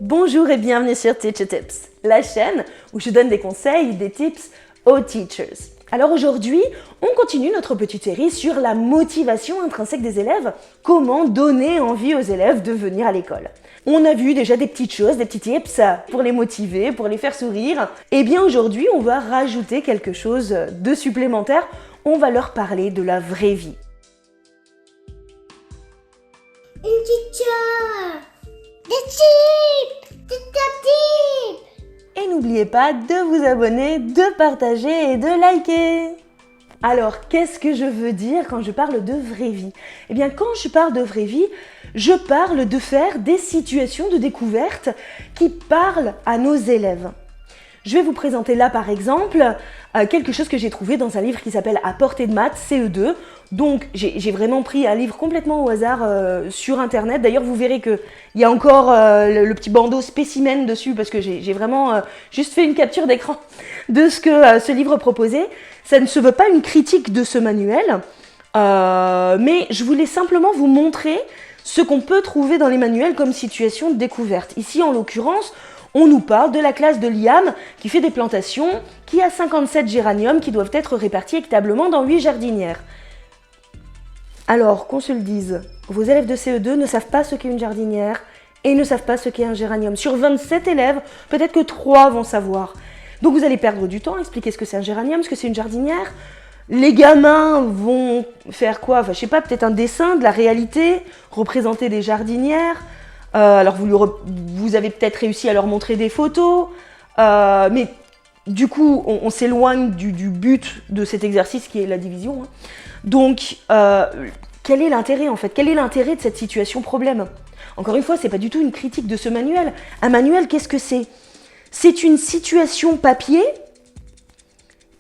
Bonjour et bienvenue sur Teacher Tips, la chaîne où je donne des conseils, des tips aux teachers. Alors aujourd'hui, on continue notre petite série sur la motivation intrinsèque des élèves, comment donner envie aux élèves de venir à l'école. On a vu déjà des petites choses, des petits tips pour les motiver, pour les faire sourire. Et bien aujourd'hui, on va rajouter quelque chose de supplémentaire, on va leur parler de la vraie vie. Une teacher, des tips, des tips. Et n'oubliez pas de vous abonner, de partager et de liker. Alors, qu'est-ce que je veux dire quand je parle de vraie vie? Eh bien, quand je parle de vraie vie, je parle de faire des situations de découverte qui parlent à nos élèves. Je vais vous présenter là, par exemple, quelque chose que j'ai trouvé dans un livre qui s'appelle « À portée de maths, CE2 ». Donc, j'ai vraiment pris un livre complètement au hasard sur Internet. D'ailleurs, vous verrez qu'il y a encore le petit bandeau spécimen dessus parce que j'ai vraiment juste fait une capture d'écran de ce que ce livre proposait. Ça ne se veut pas une critique de ce manuel, mais je voulais simplement vous montrer ce qu'on peut trouver dans les manuels comme situation de découverte. Ici, en l'occurrence, on nous parle de la classe de Liam qui fait des plantations, qui a 57 géraniums qui doivent être répartis équitablement dans 8 jardinières. Alors, qu'on se le dise, vos élèves de CE2 ne savent pas ce qu'est une jardinière et ne savent pas ce qu'est un géranium. Sur 27 élèves, peut-être que 3 vont savoir. Donc vous allez perdre du temps à expliquer ce que c'est un géranium, ce que c'est une jardinière. Les gamins vont faire quoi? Enfin, je sais pas, peut-être un dessin de la réalité, représenter des jardinières. Alors vous avez peut-être réussi à leur montrer des photos, mais du coup on s'éloigne du but de cet exercice qui est la division. Hein. Donc quel est l'intérêt en fait? Quel est l'intérêt de cette situation problème? Encore une fois, c'est pas du tout une critique de ce manuel. Un manuel, qu'est-ce que c'est? C'est une situation papier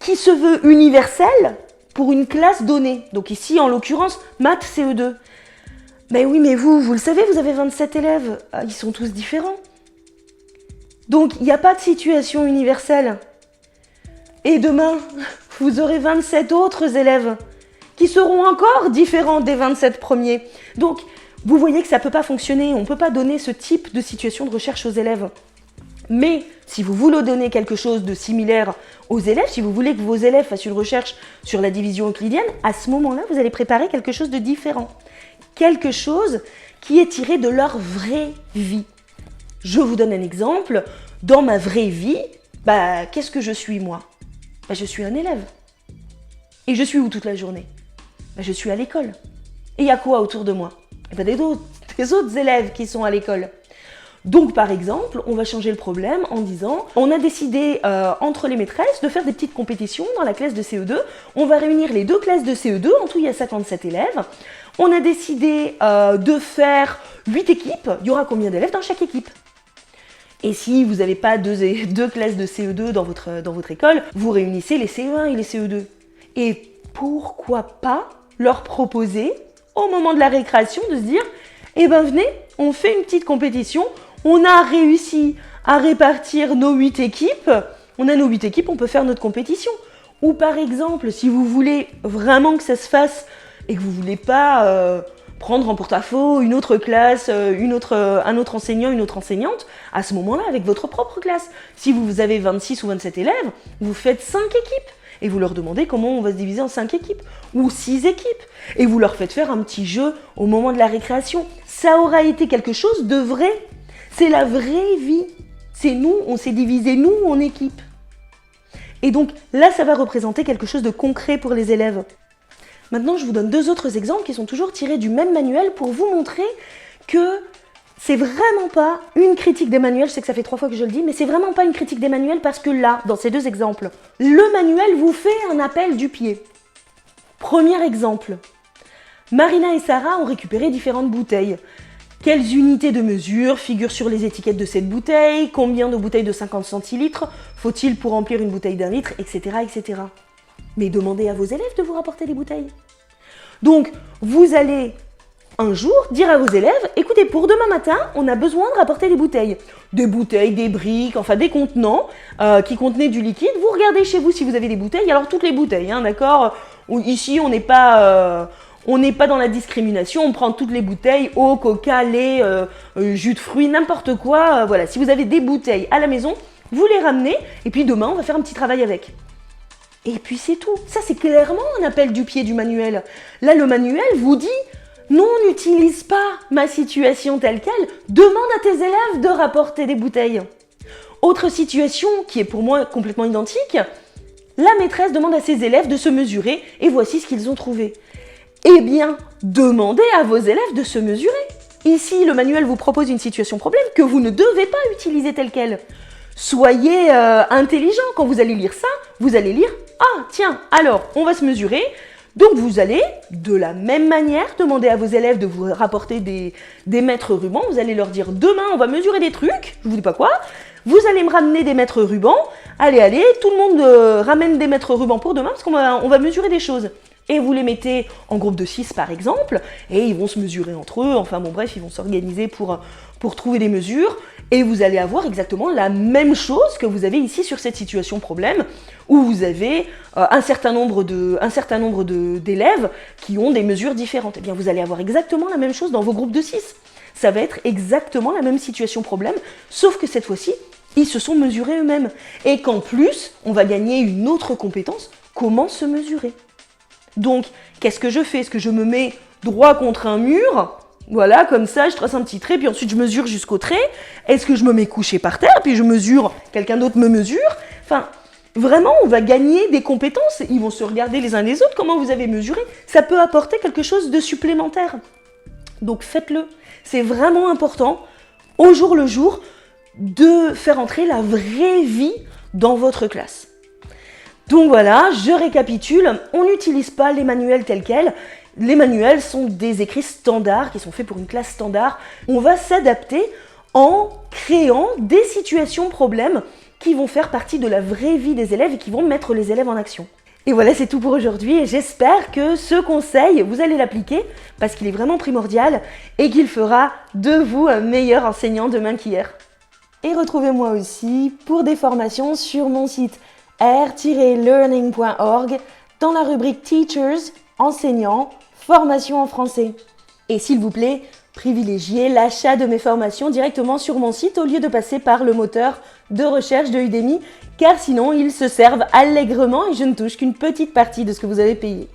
qui se veut universelle pour une classe donnée. Donc ici en l'occurrence maths CE2. Mais oui, mais vous le savez, vous avez 27 élèves, ils sont tous différents. Donc, il n'y a pas de situation universelle. Et demain, vous aurez 27 autres élèves qui seront encore différents des 27 premiers. Donc, vous voyez que ça ne peut pas fonctionner, on ne peut pas donner ce type de situation de recherche aux élèves. Mais si vous voulez donner quelque chose de similaire aux élèves, si vous voulez que vos élèves fassent une recherche sur la division euclidienne, à ce moment-là, vous allez préparer quelque chose de différent. Quelque chose qui est tiré de leur vraie vie. Je vous donne un exemple. Dans ma vraie vie, qu'est-ce que je suis moi? Je suis un élève. Et je suis où toute la journée? Je suis à l'école. Et il y a quoi autour de moi? Des autres élèves qui sont à l'école. Donc par exemple, on va changer le problème en disant, on a décidé entre les maîtresses de faire des petites compétitions dans la classe de CE2. On va réunir les deux classes de CE2, en tout il y a 57 élèves. On a décidé de faire 8 équipes. Il y aura combien d'élèves dans chaque équipe? Et si vous n'avez pas deux classes de CE2 dans votre école, vous réunissez les CE1 et les CE2. Et pourquoi pas leur proposer, au moment de la récréation, de se dire « Eh ben venez, on fait une petite compétition, on a réussi à répartir nos 8 équipes, on a nos 8 équipes, on peut faire notre compétition. » Ou par exemple, si vous voulez vraiment que ça se fasse et que vous ne voulez pas prendre en porte-à-faux une autre classe, un autre enseignant, une autre enseignante, à ce moment-là, avec votre propre classe. Si vous avez 26 ou 27 élèves, vous faites 5 équipes et vous leur demandez comment on va se diviser en 5 équipes ou 6 équipes. Et vous leur faites faire un petit jeu au moment de la récréation. Ça aura été quelque chose de vrai. C'est la vraie vie. C'est nous, on s'est divisé, nous, en équipes. Et donc là, ça va représenter quelque chose de concret pour les élèves. Maintenant, je vous donne 2 autres exemples qui sont toujours tirés du même manuel pour vous montrer que c'est vraiment pas une critique des manuels. Je sais que ça fait 3 fois que je le dis, mais c'est vraiment pas une critique des manuels parce que là, dans ces 2 exemples, le manuel vous fait un appel du pied. Premier exemple. Marina et Sarah ont récupéré différentes bouteilles. Quelles unités de mesure figurent sur les étiquettes de cette bouteille? Combien de bouteilles de 50 centilitres faut-il pour remplir une bouteille d'1 litre, etc., etc. Mais demandez à vos élèves de vous rapporter des bouteilles. Donc, vous allez un jour dire à vos élèves, écoutez, pour demain matin, on a besoin de rapporter des bouteilles. Des bouteilles, des briques, enfin des contenants qui contenaient du liquide. Vous regardez chez vous si vous avez des bouteilles. Alors toutes les bouteilles, hein, d'accord? Ici, on n'est pas On n'est pas dans la discrimination, on prend toutes les bouteilles, eau, coca, lait, jus de fruits, n'importe quoi. Voilà, si vous avez des bouteilles à la maison, vous les ramenez et puis demain, on va faire un petit travail avec. Et puis c'est tout. Ça, c'est clairement un appel du pied du manuel. Là, le manuel vous dit « Non, n'utilise pas ma situation telle qu'elle, demande à tes élèves de rapporter des bouteilles. » Autre situation qui est pour moi complètement identique, la maîtresse demande à ses élèves de se mesurer et voici ce qu'ils ont trouvé. Eh bien, demandez à vos élèves de se mesurer. Ici, le manuel vous propose une situation problème que vous ne devez pas utiliser telle qu'elle. Soyez intelligent. Quand vous allez lire ça, vous allez lire « Ah, tiens, alors, on va se mesurer. » Donc, vous allez, de la même manière, demander à vos élèves de vous rapporter des mètres rubans. Vous allez leur dire « Demain, on va mesurer des trucs. » Je vous dis pas quoi. Vous allez me ramener des mètres rubans. Allez, tout le monde ramène des mètres rubans pour demain parce qu'on va mesurer des choses. Et vous les mettez en groupe de 6 par exemple, et ils vont se mesurer entre eux, enfin bon bref, ils vont s'organiser pour trouver des mesures, et vous allez avoir exactement la même chose que vous avez ici sur cette situation problème, où vous avez un certain nombre d'élèves qui ont des mesures différentes. Eh bien vous allez avoir exactement la même chose dans vos groupes de 6. Ça va être exactement la même situation problème, sauf que cette fois-ci, ils se sont mesurés eux-mêmes. Et qu'en plus, on va gagner une autre compétence, comment se mesurer. Donc, qu'est-ce que je fais? Est-ce que je me mets droit contre un mur? Voilà, comme ça, je trace un petit trait, puis ensuite je mesure jusqu'au trait. Est-ce que je me mets couché par terre, puis je mesure, quelqu'un d'autre me mesure? Enfin, vraiment, on va gagner des compétences. Ils vont se regarder les uns les autres, comment vous avez mesuré. Ça peut apporter quelque chose de supplémentaire. Donc, faites-le. C'est vraiment important, au jour le jour, de faire entrer la vraie vie dans votre classe. Donc voilà, je récapitule, on n'utilise pas les manuels tels quels. Les manuels sont des écrits standards qui sont faits pour une classe standard. On va s'adapter en créant des situations problèmes qui vont faire partie de la vraie vie des élèves et qui vont mettre les élèves en action. Et voilà, c'est tout pour aujourd'hui et j'espère que ce conseil, vous allez l'appliquer parce qu'il est vraiment primordial et qu'il fera de vous un meilleur enseignant demain qu'hier. Et retrouvez-moi aussi pour des formations sur mon site r-learning.org dans la rubrique Teachers, enseignants, formation en français. Et s'il vous plaît, privilégiez l'achat de mes formations directement sur mon site au lieu de passer par le moteur de recherche de Udemy, car sinon ils se servent allègrement et je ne touche qu'une petite partie de ce que vous avez payé.